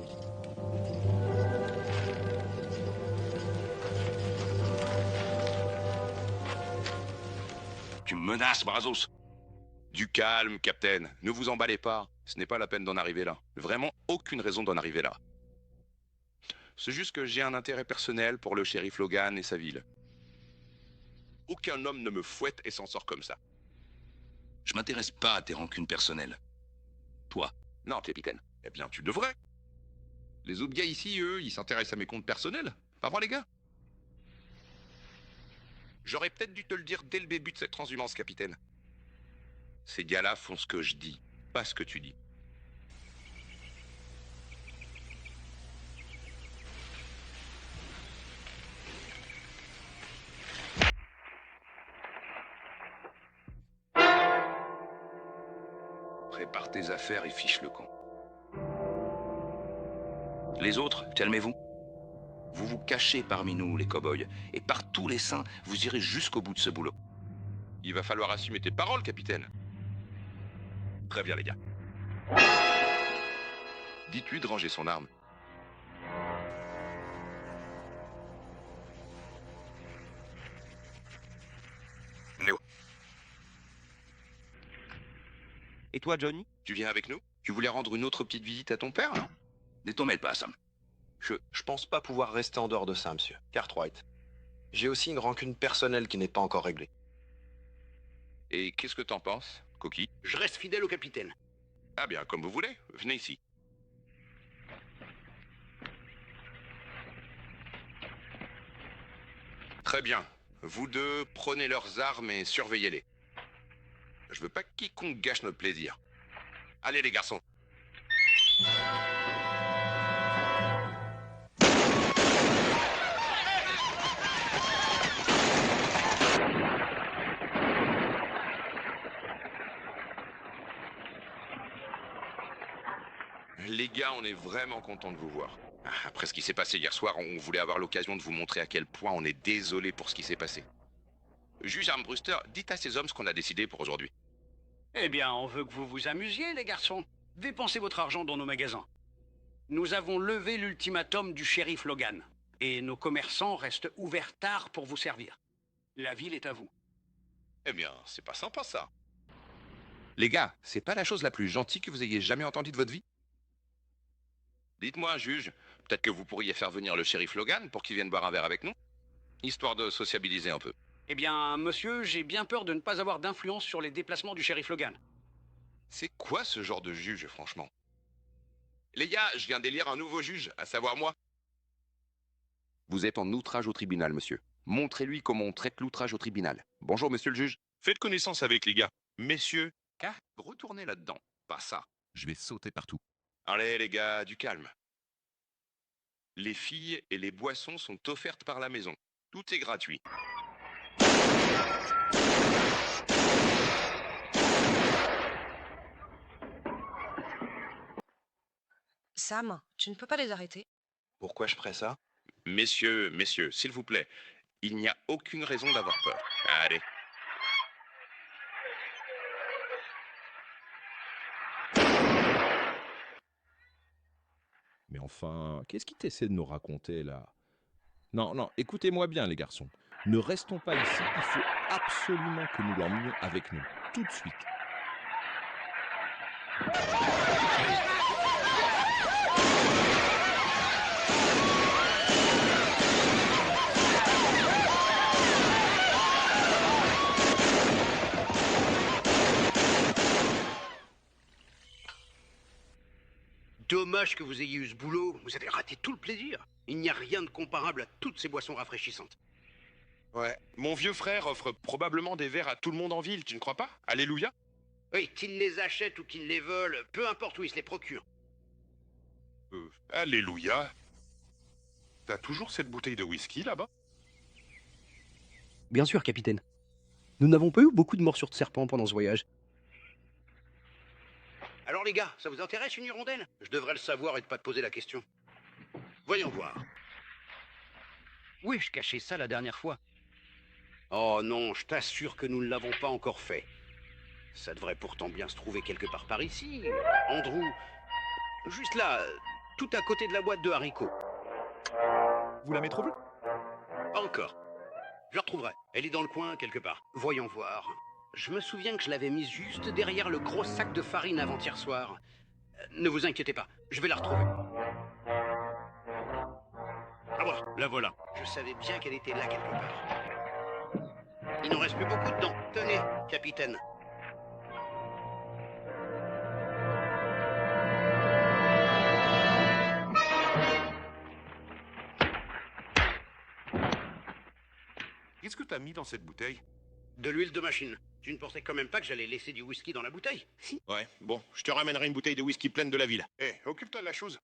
Speaker 13: Tu me menaces, Brazos?
Speaker 3: Du calme, capitaine. Ne vous emballez pas. Ce n'est pas la peine d'en arriver là. Vraiment aucune raison d'en arriver là. C'est juste que j'ai un intérêt personnel pour le shérif Logan et sa ville. Aucun homme ne me fouette et s'en sort comme ça.
Speaker 13: Je m'intéresse pas à tes rancunes personnelles. Toi?
Speaker 3: Non, capitaine. Eh bien, tu devrais. Les autres gars ici, eux, ils s'intéressent à mes comptes personnels. Pas vrai, les gars? J'aurais peut-être dû te le dire dès le début de cette transhumance, capitaine. Ces gars-là font ce que je dis, pas ce que tu dis.
Speaker 13: Prépare tes affaires et fiche le camp. Les autres, calmez-vous. Vous vous cachez parmi nous, les cow-boys, et par tous les saints, vous irez jusqu'au bout de ce boulot.
Speaker 3: Il va falloir assumer tes paroles, capitaine. Très bien, les gars. Dites-lui de ranger son arme. Néo.
Speaker 5: Et toi, Johnny?
Speaker 3: Tu viens avec nous? Tu voulais rendre une autre petite visite à ton père, non?
Speaker 13: Ne t'en mêle pas, Sam.
Speaker 10: Je pense pas pouvoir rester en dehors de ça, monsieur Cartwright. J'ai aussi une rancune personnelle qui n'est pas encore réglée.
Speaker 3: Et qu'est-ce que t'en penses, Coquille?
Speaker 11: Je reste fidèle au capitaine.
Speaker 3: Ah bien, comme vous voulez. Venez ici. Très bien. Vous deux, prenez leurs armes et surveillez-les. Je veux pas que quiconque gâche notre plaisir. Allez, les garçons. Les gars, on est vraiment contents de vous voir. Après ce qui s'est passé hier soir, on voulait avoir l'occasion de vous montrer à quel point on est désolé pour ce qui s'est passé. Juge Armbruster, dites à ces hommes ce qu'on a décidé pour aujourd'hui.
Speaker 11: Eh bien, on veut que vous vous amusiez, les garçons. Dépensez votre argent dans nos magasins. Nous avons levé l'ultimatum du shérif Logan. Et nos commerçants restent ouverts tard pour vous servir. La ville est à vous.
Speaker 3: Eh bien, c'est pas sympa, ça. Les gars, c'est pas la chose la plus gentille que vous ayez jamais entendue de votre vie? Dites-moi, juge, peut-être que vous pourriez faire venir le shérif Logan pour qu'il vienne boire un verre avec nous, histoire de sociabiliser un peu.
Speaker 11: Eh bien, monsieur, j'ai bien peur de ne pas avoir d'influence sur les déplacements du shérif Logan.
Speaker 3: C'est quoi ce genre de juge, franchement? Les gars, je viens d'élire un nouveau juge, à savoir moi.
Speaker 5: Vous êtes en outrage au tribunal, monsieur. Montrez-lui comment on traite l'outrage au tribunal. Bonjour, monsieur le juge.
Speaker 2: Faites connaissance avec les gars. Messieurs,
Speaker 4: Retournez là-dedans. Pas ça.
Speaker 12: Je vais sauter partout.
Speaker 4: Allez, les gars, du calme. Les filles et les boissons sont offertes par la maison. Tout est gratuit.
Speaker 7: Sam, tu ne peux pas les arrêter.
Speaker 10: Pourquoi je ferais ça?
Speaker 4: Messieurs, s'il vous plaît, il n'y a aucune raison d'avoir peur. Allez.
Speaker 14: Mais enfin, qu'est-ce qu'il t'essaie de nous raconter là? Non, non, écoutez-moi bien les garçons. Ne restons pas ici, il faut absolument que nous l'emmenions avec nous, tout de suite.
Speaker 11: Dommage que vous ayez eu ce boulot. Vous avez raté tout le plaisir. Il n'y a rien de comparable à toutes ces boissons rafraîchissantes.
Speaker 2: ouais, mon vieux frère offre probablement des verres à tout le monde en ville, tu ne crois pas? Alléluia.
Speaker 11: Oui, qu'ils les achètent ou qu'ils les volent, peu importe où ils se les procurent.
Speaker 2: Alléluia. T'as toujours cette bouteille de whisky là-bas?
Speaker 15: Bien sûr, capitaine. Nous n'avons pas eu beaucoup de morsures de serpent pendant ce voyage.
Speaker 11: Alors les gars, ça vous intéresse une hirondelle? Je devrais le savoir et ne pas te poser la question. Voyons voir.
Speaker 1: Où ai-je caché ça la dernière fois?
Speaker 11: Oh non, je t'assure que nous ne l'avons pas encore fait. Ça devrait pourtant bien se trouver quelque part par ici. Andrew, juste là, tout à côté de la boîte de haricots.
Speaker 15: Vous l'avez trouvé?
Speaker 11: Pas encore. Je la retrouverai. Elle est dans le coin quelque part. Voyons voir. Je me souviens que je l'avais mise juste derrière le gros sac de farine avant-hier soir. Ne vous inquiétez pas, je vais la retrouver. Ah voilà, la voilà. Je savais bien qu'elle était là quelque part. Il n'en reste plus beaucoup dedans. Tenez, capitaine.
Speaker 2: Qu'est-ce que t'as mis dans cette bouteille?
Speaker 11: De l'huile de machine. Tu ne pensais quand même pas que j'allais laisser du whisky dans la bouteille? Si.
Speaker 2: Ouais, bon, je te ramènerai une bouteille de whisky pleine de la ville. Eh, occupe-toi de la chose.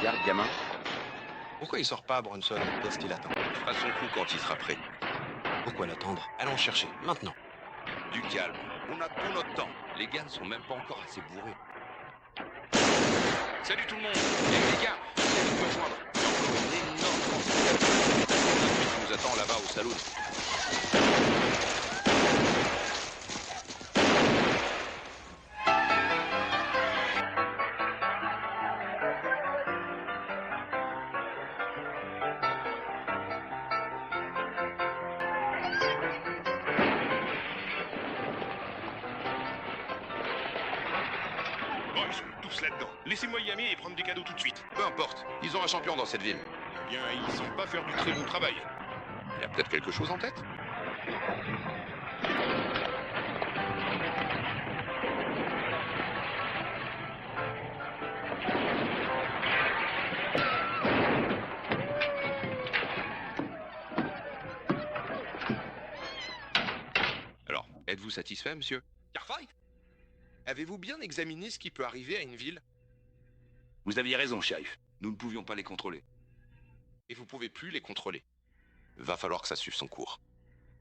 Speaker 5: Regarde, gamin.
Speaker 10: Pourquoi il sort pas, Bronson? Qu'est-ce qu'il attend?
Speaker 4: Il fera son coup quand il sera prêt.
Speaker 10: Pourquoi l'attendre? Allons chercher, maintenant.
Speaker 4: Du calme. On a tout notre temps. Les gars ne sont même pas encore assez bourrés. Salut tout le monde. Les gars, venez nous rejoindre. Il y a encore une énorme quantité qui nous attend là-bas au saloon.
Speaker 2: Bon, ils sont tous là-dedans. Laissez-moi y aller et prendre des cadeaux tout de suite.
Speaker 4: Peu importe. Ils ont un champion dans cette ville.
Speaker 2: Eh bien, ils semblent pas faire du très bon travail.
Speaker 4: Il y a peut-être quelque chose en tête? Alors, êtes-vous satisfait, monsieur?
Speaker 3: Cartwright, avez-vous bien examiné ce qui peut arriver à une ville?
Speaker 13: Vous aviez raison, shérif. Nous ne pouvions pas les contrôler.
Speaker 3: Et vous pouvez plus les contrôler.
Speaker 4: Va falloir que ça suive son cours.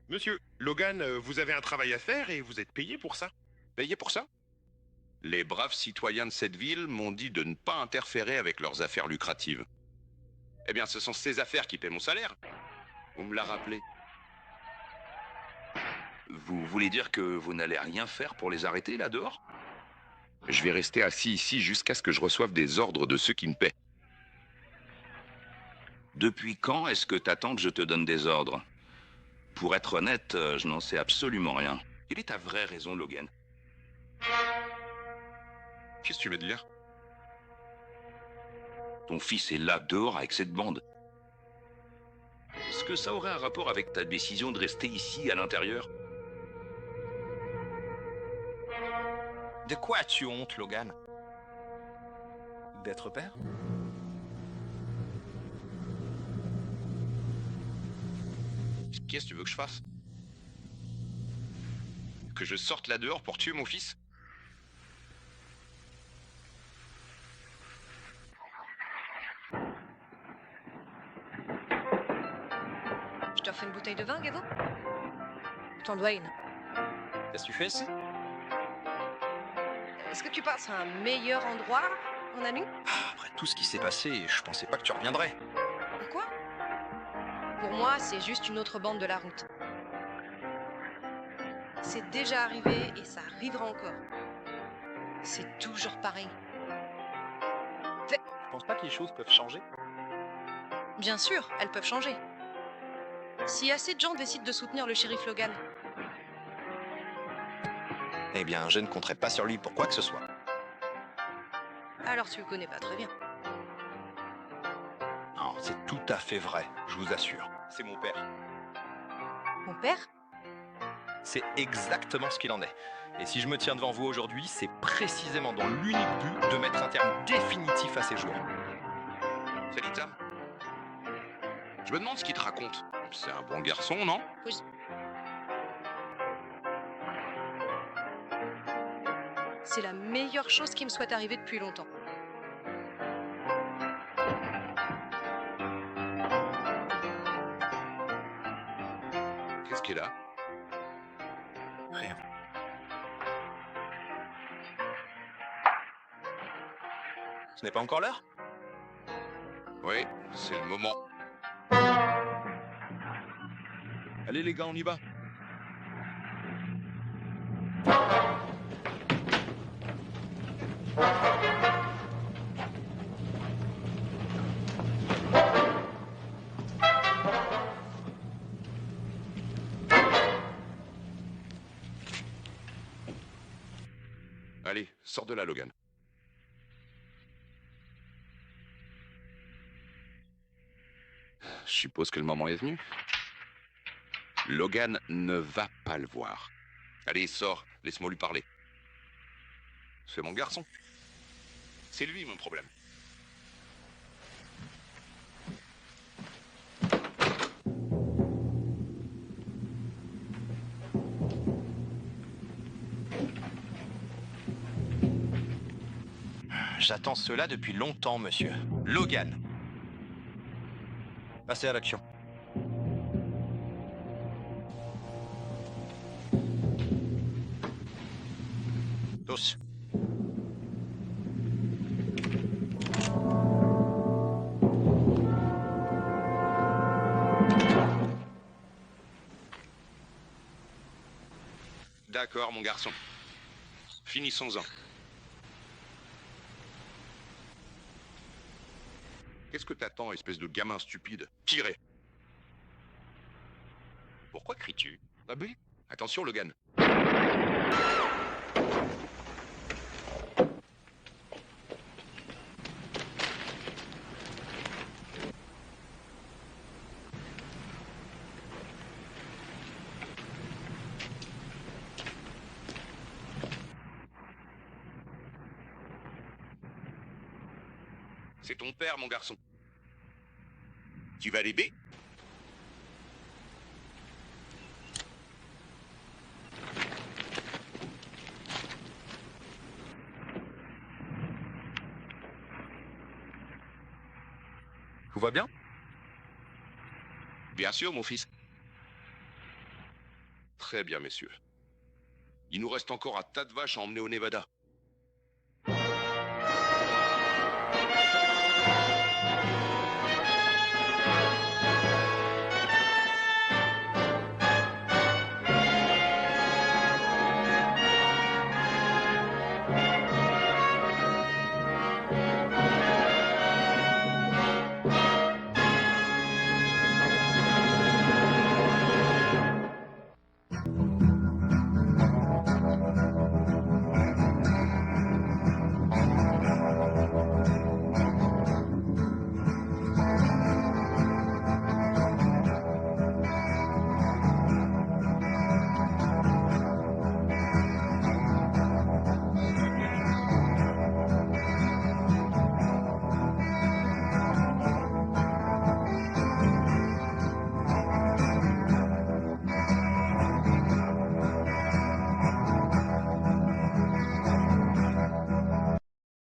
Speaker 2: Monsieur, Logan, vous avez un travail à faire et vous êtes payé pour ça.
Speaker 4: Payé pour ça? Les braves citoyens de cette ville m'ont dit de ne pas interférer avec leurs affaires lucratives. Eh bien, ce sont ces affaires qui paient mon salaire. Vous me l'a rappelé.
Speaker 13: Vous voulez dire que vous n'allez rien faire pour les arrêter, là, dehors?
Speaker 4: Je vais rester assis ici jusqu'à ce que je reçoive des ordres de ceux qui me paient.
Speaker 13: Depuis quand est-ce que t'attends que je te donne des ordres? Pour être honnête, je n'en sais absolument rien. Quelle est ta vraie raison, Logan?
Speaker 2: Qu'est-ce que tu veux dire?
Speaker 13: Ton fils est là, dehors, avec cette bande. Est-ce que ça aurait un rapport avec ta décision de rester ici, à l'intérieur?
Speaker 10: De quoi as-tu honte, Logan? D'être père?
Speaker 3: Qu'est-ce que tu veux que je fasse? Que je sorte là dehors pour tuer mon fils?
Speaker 7: Je t'offre une bouteille de vin, Gavo? Ton Dwayne.
Speaker 10: Qu'est-ce que tu fais ici?
Speaker 7: Est-ce que tu penses à un meilleur endroit, mon ami?
Speaker 10: Après tout ce qui s'est passé, je pensais pas que tu reviendrais.
Speaker 7: Quoi? Pour moi, c'est juste une autre bande de la route. C'est déjà arrivé et ça arrivera encore. C'est toujours pareil.
Speaker 10: Je pense pas que les choses peuvent changer.
Speaker 7: Bien sûr, elles peuvent changer. Si assez de gens décident de soutenir le shérif Logan,
Speaker 10: Eh bien, je ne compterai pas sur lui pour quoi que ce soit.
Speaker 7: alors tu le connais pas très bien.
Speaker 10: Non, c'est tout à fait vrai, je vous assure. C'est mon père.
Speaker 7: Mon père?
Speaker 10: C'est exactement ce qu'il en est. Et si je me tiens devant vous aujourd'hui, c'est précisément dans l'unique but de mettre un terme définitif à ces jours.
Speaker 3: Salut Tam. Je me demande ce qu'il te raconte. C'est un bon garçon, non?
Speaker 7: Oui. C'est la meilleure chose qui me soit arrivée depuis longtemps.
Speaker 3: Qu'est-ce qu'il a?
Speaker 10: Rien. Ce n'est pas encore l'heure?
Speaker 3: Oui, c'est le moment.
Speaker 14: Allez les gars, on y va.
Speaker 3: Allez, sors de là, Logan.
Speaker 5: Je suppose que le moment est venu. Logan ne va pas le voir.
Speaker 3: Allez, sors, laisse-moi lui parler. C'est mon garçon. C'est lui mon problème.
Speaker 10: J'attends cela depuis longtemps, monsieur. Logan. Passez à l'action. Tous.
Speaker 3: D'accord, mon garçon. Finissons-en. Qu'est-ce que t'attends, espèce de gamin stupide? Tirez. Pourquoi cries-tu? Ah oui. Attention, Logan. C'est ton père, mon garçon. Tu vas l'aider?
Speaker 10: Tout va bien?
Speaker 3: Bien sûr, mon fils. Très bien, messieurs. Il nous reste encore un tas de vaches à emmener au Nevada.